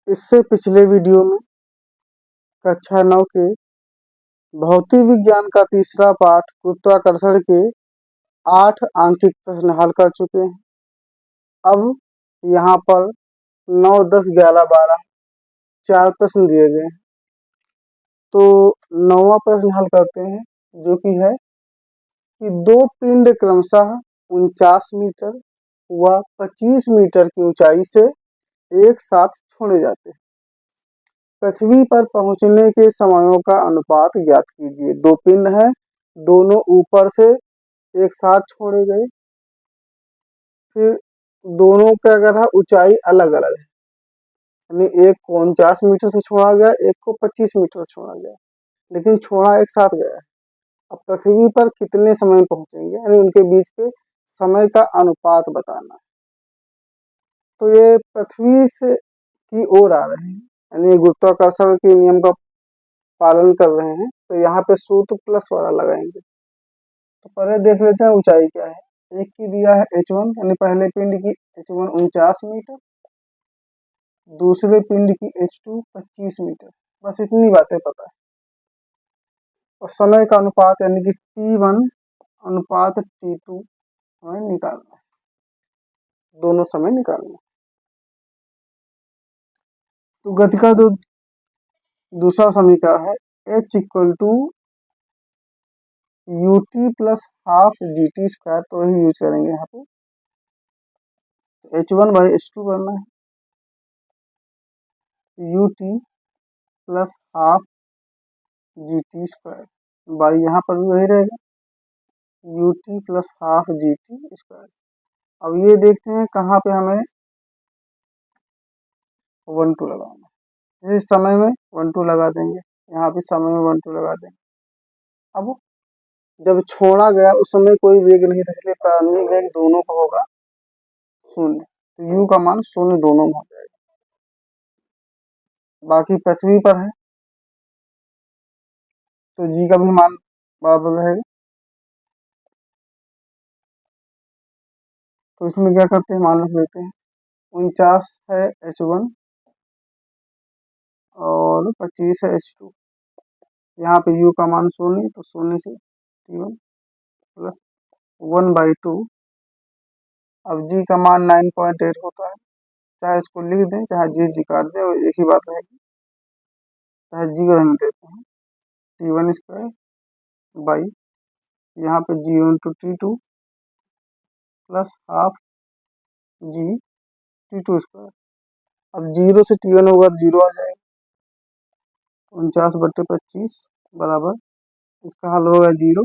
इससे पिछले वीडियो में कक्षा 9 के भौतिक विज्ञान का तीसरा पाठ गुरुत्वाकर्षण के 8 आंकिक प्रश्न हल कर चुके हैं। अब यहाँ पर 9, 10, 11, 12 4 प्रश्न दिए गए हैं। तो 9वां प्रश्न हल करते हैं, जो कि है कि दो पिंड क्रमशः 49 मीटर व 25 मीटर की ऊंचाई से एक साथ छोड़े जाते हैं। पृथ्वी पर पहुंचने के समयों का अनुपात ज्ञात कीजिए। दो पिंड हैं, दोनों ऊपर से एक साथ छोड़े गए, फिर दोनों का अगर है ऊंचाई अलग अलग है, यानी एक को 49 मीटर से छोड़ा गया, एक को 25 मीटर से छोड़ा गया, लेकिन छोड़ा एक साथ गया है। अब पृथ्वी पर कितने समय में पहुंचेंगे, यानी उनके बीच के समय का अनुपात बताना है। तो ये पृथ्वी से की ओर आ रहे हैं, यानी गुरुत्वाकर्षण के नियम का पालन कर रहे हैं, तो यहाँ पे सूत्र प्लस वाला लगाएंगे। तो पहले देख लेते हैं ऊंचाई क्या है। एक की दिया है h1, यानी पहले पिंड की h1 49 मीटर, दूसरे पिंड की h2 25 मीटर। बस इतनी बातें पता है। और समय का अनुपात यानी कि t1 अनुपात t2 हमें निकालना है, दोनों समय निकालना है। तो गति का जो दूसरा समीकरण है h equal to ut plus half gt square, तो वही यूज करेंगे यहाँ पे। h1 बाई h2 करना है, ut plus half gt square by यहाँ पर भी वही रहेगा, ut plus half gt square. अब ये देखते हैं कहाँ पे हमें 1 2 लगाना है। इस समय में 1 2 लगा देंगे, यहाँ भी समय में 1 2 लगा देंगे। अब जब छोड़ा गया उस समय कोई वेग नहीं था, इसलिए प्रारंभिक वेग दोनों का होगा 0, तो u का मान 0 दोनों में हो जाएगा। बाकी पृथ्वी पर है तो g का भी मान बराबर रहेगा। तो इसमें क्या करते हैं, मान रख लेते हैं 49 है h1 और 25 है h2। यहाँ पे u का मान 0, तो 0 से t1 प्लस 1/2। अब g का मान 9.8 होता है, चाहे इसको लिख दें चाहे जी काट दें, और एक ही बात रहेगी, चाहे जी का रहने देते हैं। t1 स्क्वायर बाई यहाँ पे 0 इंटू t2 प्लस हाफ जी t2 स्क्वायर। अब 0 से t1 होगा तो 0 आ जाएगा, 49/25 बराबर, इसका हल होगा 0,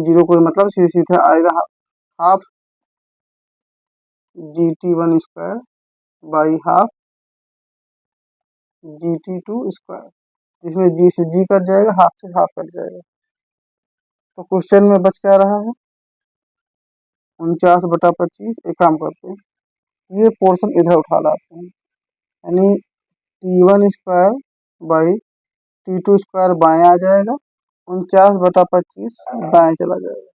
0 कोई मतलब सीधे सीधे आएगा half gt1 square by half gt2 square, जिसमें g से g कट जाएगा, हाफ से हाफ कट जाएगा। तो क्वेश्चन में बच क्या रहा है 49/25। एक काम करते हैं, ये पोर्शन इधर उठा लाते हैं, यानी t1 square by t2 square बाएं आ जाएगा, 49/25 दाएं चला जाएगा।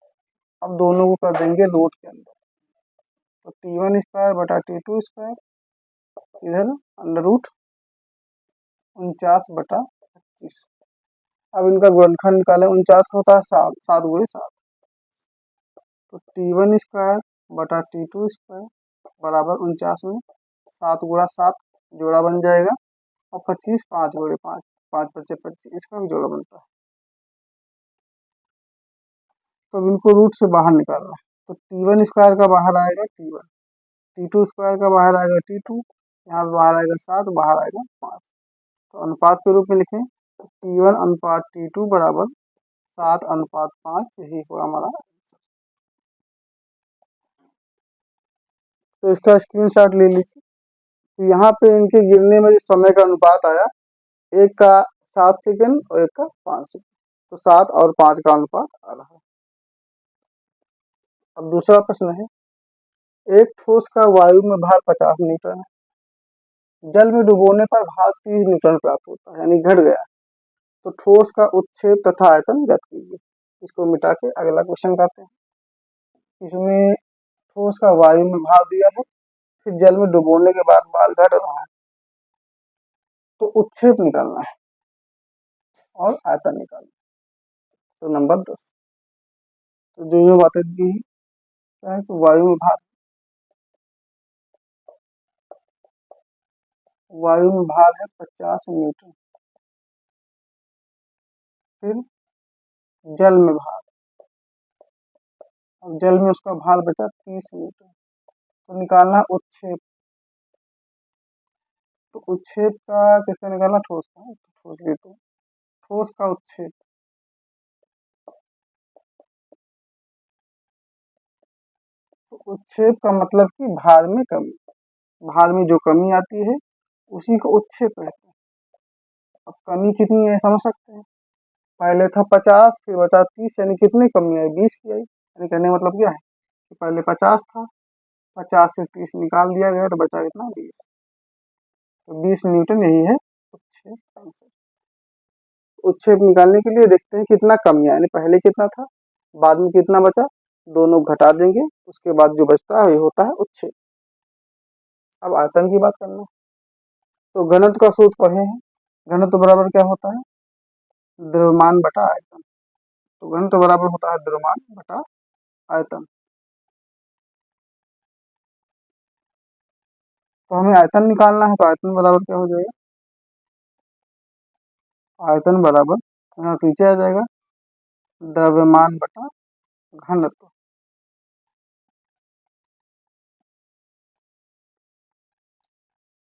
अब दोनों को कर देंगे रूट के अंदर, तो t1 स्क्वायर बटा t2 स्क्वायर इधर अंडर रूट 49/25। अब इनका गुणनखंड निकालें, 49 का होता है 7, 7 गुणे 7, तो t1 स्क्वायर बटा t2 स्क्वायर बराबर 49 में 7 गुणा 7 जोड़ा बन जाएगा, और 25 5 गुणे 5, 5 5 25, इसका भी जोड़ा बनता है। तो इनको रूट से बाहर निकालना है, तो t1 स्क्वायर का बाहर आएगा t1, t2 स्क्वायर का बाहर आएगा t2, यहाँ पे बाहर आएगा 7, बाहर आएगा 5। तो अनुपात के रूप में लिखें, तो t1 अनुपात t2 बराबर 7:5, यही होगा हमारा। तो इसका स्क्रीनशॉट ले लीजिए। तो यहाँ पे इनके गिरने में जिस समय का अनुपात आया, एक का 7 सेकंड और एक का 5 सेकंड, तो 7 और 5 का अनुपात आ रहा है। अब दूसरा प्रश्न है, एक ठोस का वायु में भार 50 न्यूटन है, जल में डुबोने पर भार 30 न्यूटन प्राप्त होता है, यानी घट गया। तो ठोस का उत्क्षेप तथा आयतन ज्ञात कीजिए। इसको मिटा के अगला क्वेश्चन करते हैं। इसमें ठोस का वायु में भार दिया है, फिर जल में डुबोने के बाद भार घट रहा है, तो उच्छेद निकालना है और आयतन निकालना है। तो नंबर 10। तो जो बातें दी हैं क्या है कि वायु में भार है 50 न्यूटन। फिर जल में भार, अब जल में उसका भार बचा 30 न्यूटन। तो निकालना है उच्छेद। तो उच्छेद का किसका निकालना, ठोस का। तो ठोस ले, तो ठोस का उच्छेद। तो उच्छेद का मतलब कि भार में कमी, भार में जो कमी आती है उसी को उच्छेद कहते हैं। अब कमी कितनी है समझ सकते हैं। पहले था 50, फिर बचा 30, यानी कितनी कमी आई, 20 की आई। यानी कहने का मतलब क्या है कि पहले 50 था, 50 से 30 निकाल दिया गया तो बचा कितना, 20। तो 20 न्यूटन यही है उच्छेद का आंसर। उच्छेद निकालने के लिए देखते हैं कितना कम है, यानी पहले कितना था, बाद में कितना बचा, दोनों घटा देंगे, उसके बाद जो बचता है ये होता है उच्छेद। अब आयतन की बात करना। तो घनत्व का सूत्र पढ़े हैं। घनत्व बराबर क्या होता है, द्रव्यमान बटा आयतन। तो घनत्व बराबर होता है द्रव्यमान बटा आयतन। तो हमें आयतन निकालना है, तो आयतन बराबर क्या हो जाएगा, आयतन बराबर यहाँ पीछे आ जाएगा द्रव्यमान बटा घनत्व।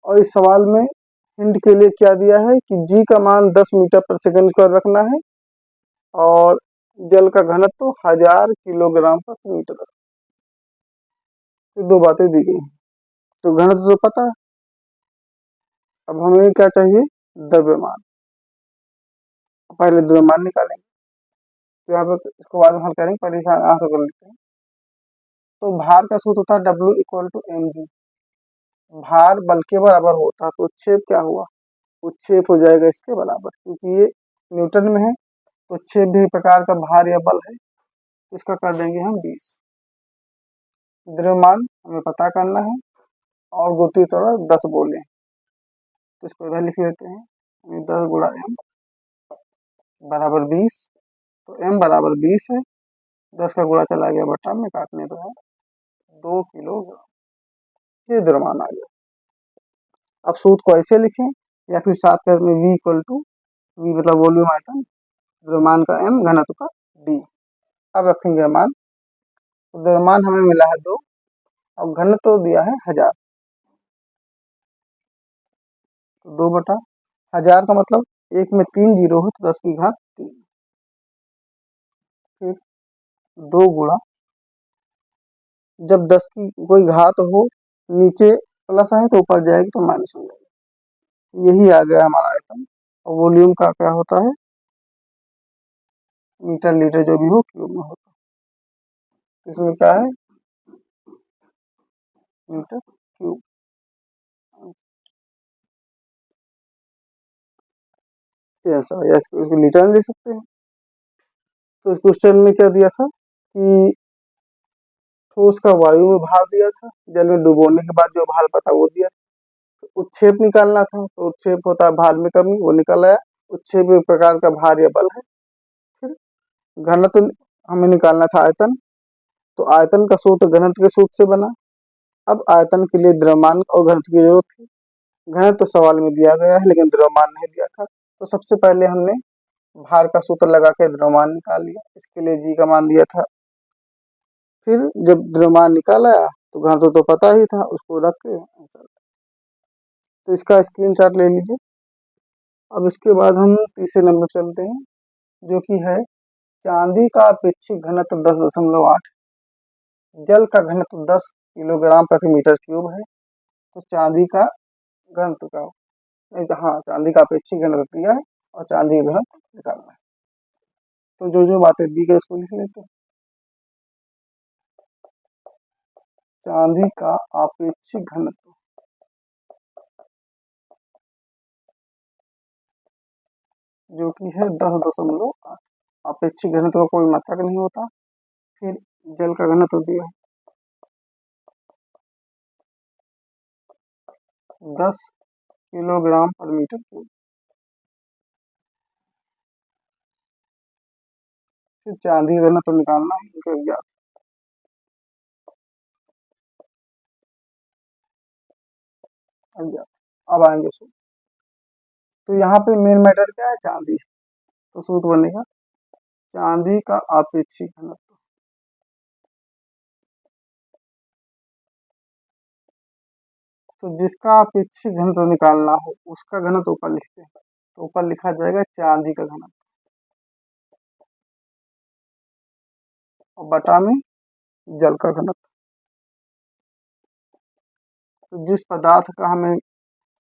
और इस सवाल में हिंट के लिए क्या दिया है कि जी का मान 10 मीटर पर सेकंड स्क्वायर रखना है और जल का घनत्व 1000 किलोग्राम प्रति मीटर। ये दो बातें दी गई हैं। तो घनत्व तो पता है, अब हमें क्या चाहिए, द्रव्यमान। पहले द्रव्यमान निकालेंगे, तो यहाँ पे इसको बाद में हल करेंगे, पहले आंसर कर लेते हैं। तो भार का सूत्र होता है W इक्वल टू mg। भार बल के बराबर होता है, तो उच्छेद क्या हुआ, उच्छेद हो जाएगा इसके बराबर, क्योंकि ये न्यूटन में है। तो उच्छेद भी एक प्रकार का भार या बल है, इसका कर देंगे हम 20। द्रव्यमान हमें पता करना है और गति थोड़ा 10 बोले, तो इसको इधर लिख लेते हैं, 10 गुणा m बराबर 20। तो m बराबर 20 है, 10 का गुणा चला गया बटा में, काटने पर है 2 किलोग्राम। ये द्रव्यमान आ गया। अब सूत्र को ऐसे लिखें या फिर साथ में v इक्वल टू, वी मतलब वॉल्यूम आयतन, द्रव्यमान का m, घनत्व का d। अब रखेंगे मान। तो द्रव्यमान हमें मिला है 2 और घनत्व दिया है 1000। तो 2 बटा 1000 का मतलब एक में 3 जीरो हो तो 10 की घात 3। फिर 2 गुणा, जब 10 की कोई घात हो नीचे प्लस आए तो ऊपर जाएगी तो माइनस हो जाएगी। यही आ गया हमारा आयतन। और वॉल्यूम का क्या होता है, मीटर लीटर जो भी हो क्यूब में होता है। इसमें क्या है, मीटर क्यूब। इसको लीटर में लिख सकते हैं। तो इस क्वेश्चन में क्या दिया था कि ठोस का वायु में भार दिया था, जल में डुबोने के बाद जो भार पता वो दिया था। तो उच्छेद निकालना था, तो उच्छेद होता है भार में कमी, वो निकल आया। उच्छेद एक प्रकार का भार या बल है। फिर घनत्व हमें निकालना था आयतन, तो आयतन का सूत्र घनत्व के सूत्र से बना। अब आयतन के लिए द्रव्यमान और घनत्व की जरूरत थी। घनत्व तो सवाल में दिया गया है लेकिन द्रव्यमान नहीं दिया था, तो सबसे पहले हमने भार का सूत्र लगा के द्रव्यमान निकाल लिया। इसके लिए जी का मान दिया था। फिर जब द्रव्यमान निकाला तो घनत्व तो पता ही था, उसको रख के आंसर। तो इसका स्क्रीनशॉट ले लीजिए। अब इसके बाद हम तीसरे नंबर चलते हैं, जो कि है चांदी का अपेक्षित घनत्व 10.8, जल का घनत्व 10 किलोग्राम प्रति मीटर क्यूब है। तो चांदी का घनत्व का, हाँ चांदी का अपेक्षित घनत्व दिया है और चांदी का घनत्व निकालना है। तो जो जो बातें दी गई इसको लिख लेते हैं। चांदी का अपेक्षित घनत्व जो कि है 10.8। अपेक्षित घनत्व का कोई मात्रक नहीं होता। फिर जल का घनत्व दिया है 10 किलोग्राम पर मीटर क्यूब। फिर चांदी का घनत्व निकालना है इनके ज्ञात। अज्ञात। अब आएंगे सूत्र। तो यहाँ पे मेन मैटर क्या है, चांदी। तो सूत्र बनेगा चांदी का आपेक्षिक घनत्व। तो जिसका आपेक्षिक घनत्व निकालना हो उसका घनत्व ऊपर लिखते हैं। तो ऊपर लिखा जाएगा चांदी का घनत्व और बटा में जल का घनत्व। तो जिस पदार्थ का हमें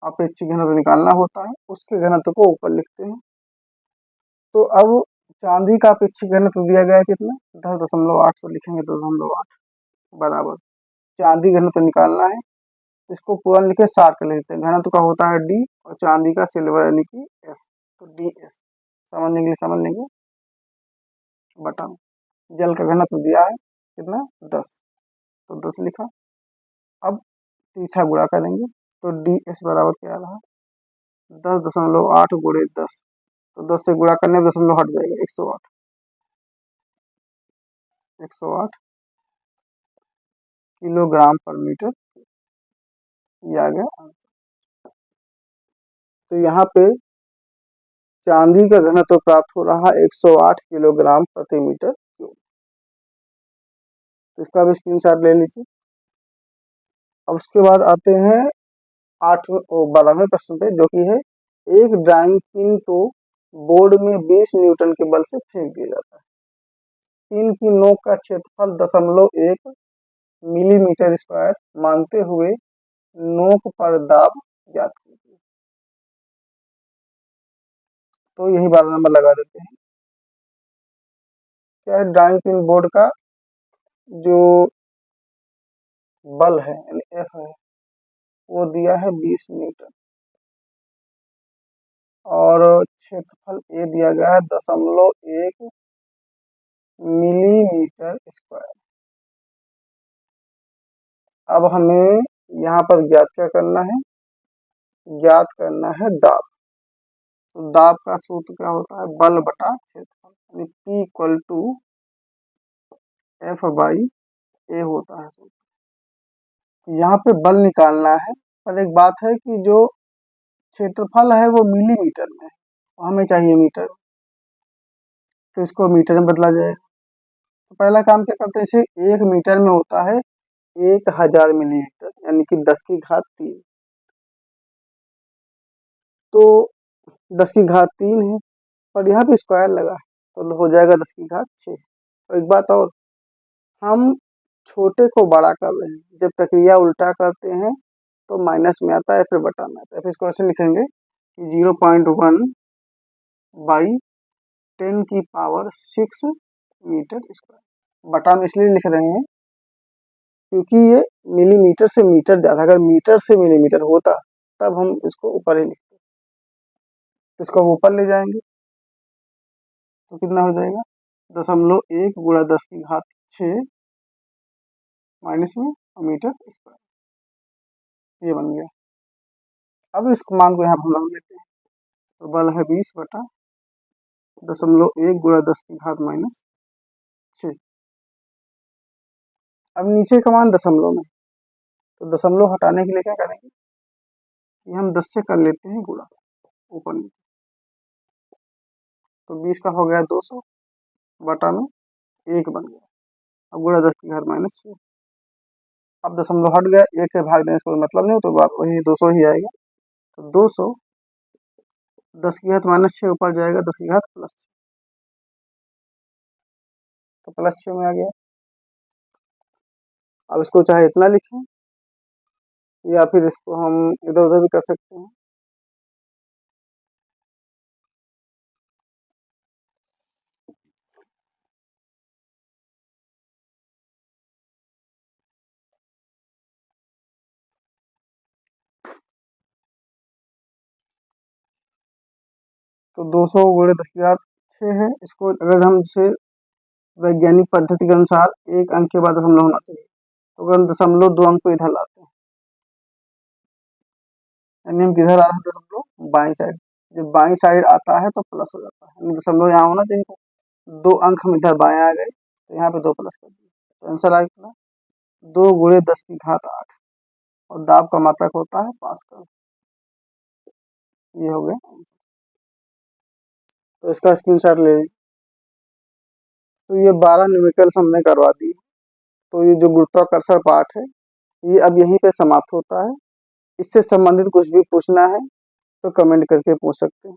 अपेक्षित घनत्व निकालना होता है उसके घनत्व को ऊपर लिखते हैं। तो अब चांदी का अपेक्षित घनत्व दिया गया है कितना, 10.8 से लिखेंगे 10.8 बराबर चांदी घनत्व निकालना है। इसको पूरा लिखे 60 कर लेते हैं। घनत्व का होता है डी और चांदी का सिल्वर यानी कि एस। तो डी एस समझने के लिए समझ लेंगे बटा जल का घनत्व दिया है कितना 10, तो 10 लिखा। अब पीछा गुणा करेंगे तो डी एस बराबर क्या रहा 10.8 गुणे 10। तो 10 से गुणा करने में दशमलव हट जाएगा 108। 108 किलोग्राम पर मीटर ये आ गया। तो यहाँ पे चांदी का घनत्व प्राप्त हो रहा है 108 किलोग्राम प्रति मीटर क्यूब। तो इसका भी स्क्रीनशॉट ले लीजिए। अब उसके बाद आते हैं 12वें प्रश्न पे, जो कि है एक ड्राइंग पिन को बोर्ड में 20 न्यूटन के बल से फेंक दिया जाता है। पिन की नोक का क्षेत्रफल 0.1 मिलीमीटर स्क्वायर मानते हुए नोक पर दाब ज्ञात कीजिए। तो यही 12 नंबर लगा देते हैं। क्या है, ड्राइंग पिन बोर्ड का जो बल है यानी एफ है वो दिया है 20 न्यूटन और क्षेत्रफल ए दिया गया है 0.1 मिलीमीटर स्क्वायर। अब हमें यहाँ पर ज्ञात क्या करना है, ज्ञात करना है दाब। तो दाब का सूत्र क्या होता है, बल बटा क्षेत्रफल यानी P equal to F by A होता है सूत्र। यहाँ पे बल निकालना है, पर एक बात है कि जो क्षेत्रफल है वो मिलीमीटर में है, हमें चाहिए मीटर, तो इसको मीटर में बदला जाएगा। तो पहला काम क्या करते हैं, इसे 1 मीटर में होता है 1000 मिलीमीटर यानी कि 10⁻3। तो 10⁻3 है और यहाँ पे स्क्वायर लगा है तो हो जाएगा 10�6। और एक बात और, हम छोटे को बड़ा कर रहे हैं, जब प्रक्रिया उल्टा करते हैं तो माइनस में आता है फिर बटा में आता है। फिर इसको ऐसे लिखेंगे कि 0.1 बाई 10⁶ मीटर स्क्वायर। बटा में इसलिए लिख रहे हैं क्योंकि ये मिलीमीटर से मीटर ज़्यादा, अगर मीटर से मिलीमीटर होता तब हम इसको ऊपर ही लिखते। इसको हम ऊपर ले जाएंगे तो कितना हो जाएगा 0.1 गुणा 10⁶ माइनस में मीटर स्क्वायर, ये बन गया। अब इस मान को यहाँ हम रख लेते हैं। तो बल है 20 बटा 0.1 गुणा 10⁻⁻6। अब नीचे का मान दशमलव में, तो दशमलव हटाने के लिए क्या करेंगे कि हम 10 से कर लेते हैं गुणा ऊपर नीचे। तो 20 का हो गया 200 बटा में 1 बन गया। अब गुणा 10⁻⁻6। अब दशमलव हट गया, 1 से भाग देने से कोई मतलब नहीं, तो बात वही 200 ही आएगा। तो 200 10⁻⁻6 ऊपर जाएगा 10⁻+6, तो +6 में आ गया। अब इसको चाहे इतना लिखें या फिर इसको हम इधर उधर भी कर सकते हैं। तो 200 गुणे 10⁻6 है। इसको अगर हम इसे वैज्ञानिक पद्धति के अनुसार एक अंक के बाद दशमलव होना चाहिए, तो अगर हम दशमलव 2 अंक को इधर लाते हैं यानी हम किधर आ रहे हैं दशमलव बाई साइड, जब बाई साइड आता है तो प्लस हो जाता है, दशमलव यहाँ होना चाहिए था। 2 अंक हम इधर बाएं आ गए, तो यहाँ पे 2 प्लस कर दिए, तो आंसर आ गया 2 गुणे 10 की घात 8 और दाब का मात्रक होता है पास्कल। ये हो गया, तो इसका स्क्रीनशॉट ले लीजिए। तो ये 12 न्यूमेरिकल्स हमने करवा दी। तो ये जो गुरुत्वाकर्षण पाठ है ये अब यहीं पे समाप्त होता है। इससे संबंधित कुछ भी पूछना है तो कमेंट करके पूछ सकते हैं।